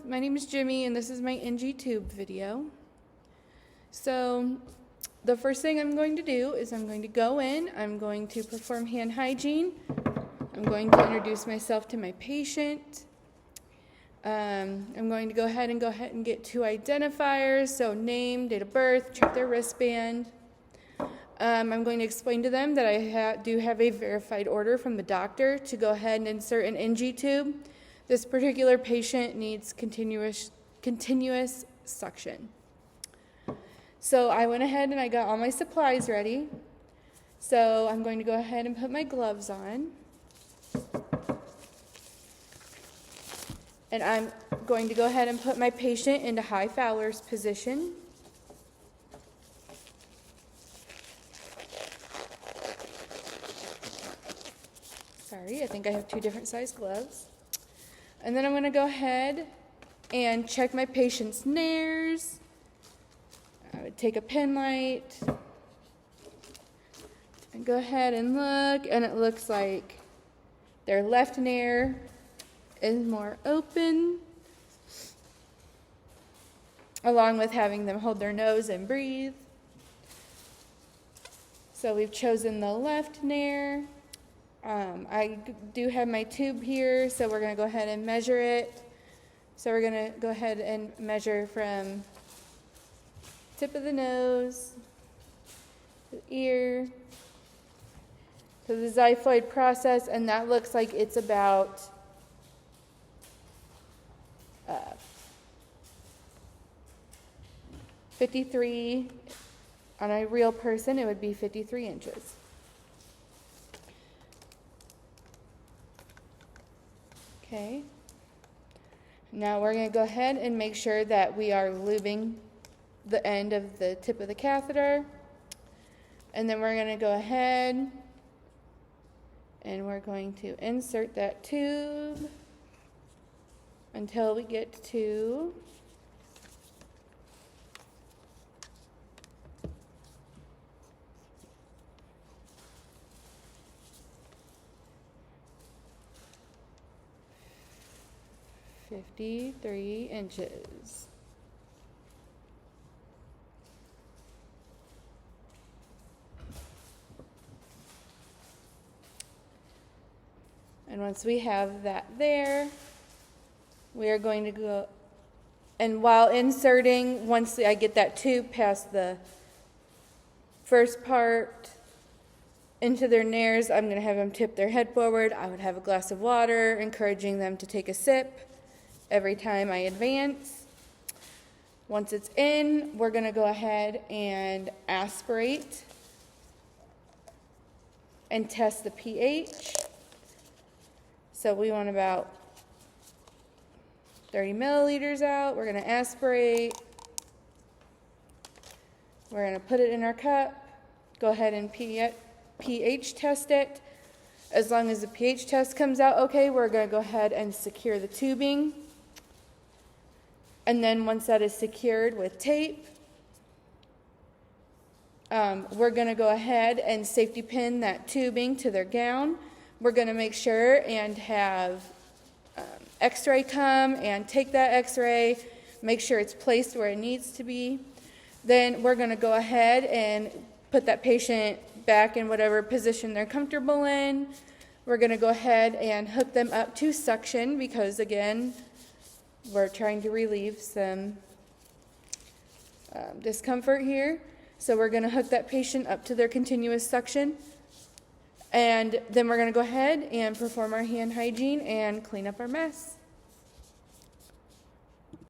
my name is Jimmy, and this is my NG tube video. So the first thing I'm going to do is I'm going to go in, I'm going to perform hand hygiene, I'm going to introduce myself to my patient. I'm going to go ahead and get 2 identifiers, so name, date of birth, check their wristband. I'm going to explain to them that I do have a verified order from the doctor to go ahead and insert an NG tube. This particular patient needs continuous suction. So I went ahead and I got all my supplies ready. So I'm going to go ahead and put my gloves on. And I'm going to go ahead and put my patient into high Fowler's position. Sorry, I think I have 2 different size gloves. And then I'm going to go ahead and check my patient's nares. I would take a pen light and go ahead and look, and it looks like their left nair is more open, along with having them hold their nose and breathe. So we've chosen the left nair. I do have my tube here, so we're going to go ahead and measure it. So we're going to go ahead and measure from tip of the nose, the ear, to the xiphoid process, and that looks like it's about 53. On a real person, it would be 53 inches. Okay. Now we're going to go ahead and make sure that we are lubing the end of the tip of the catheter. And then we're going to go ahead and we're going to insert that tube until we get to .53 inches. And once we have that there, we are going to go, and while inserting, once I get that tube past the first part into their nares, I'm going to have them tip their head forward. I would have a glass of water, encouraging them to take a sip every time I advance. Once it's in, we're going to go ahead and aspirate and test the pH. So we want about 30 milliliters out. We're going to aspirate. We're going to put it in our cup. Go ahead and pH test it. As long as the pH test comes out okay, we're going to go ahead and secure the tubing. And then once that is secured with tape, we're going to go ahead and safety pin that tubing to their gown. We're going to make sure and have x-ray come and take that x-ray, make sure it's placed where it needs to be. Then we're going to go ahead and put that patient back in whatever position they're comfortable in. We're going to go ahead and hook them up to suction because, again, we're trying to relieve some discomfort here. So we're going to hook that patient up to their continuous suction. And then we're going to go ahead and perform our hand hygiene and clean up our mess.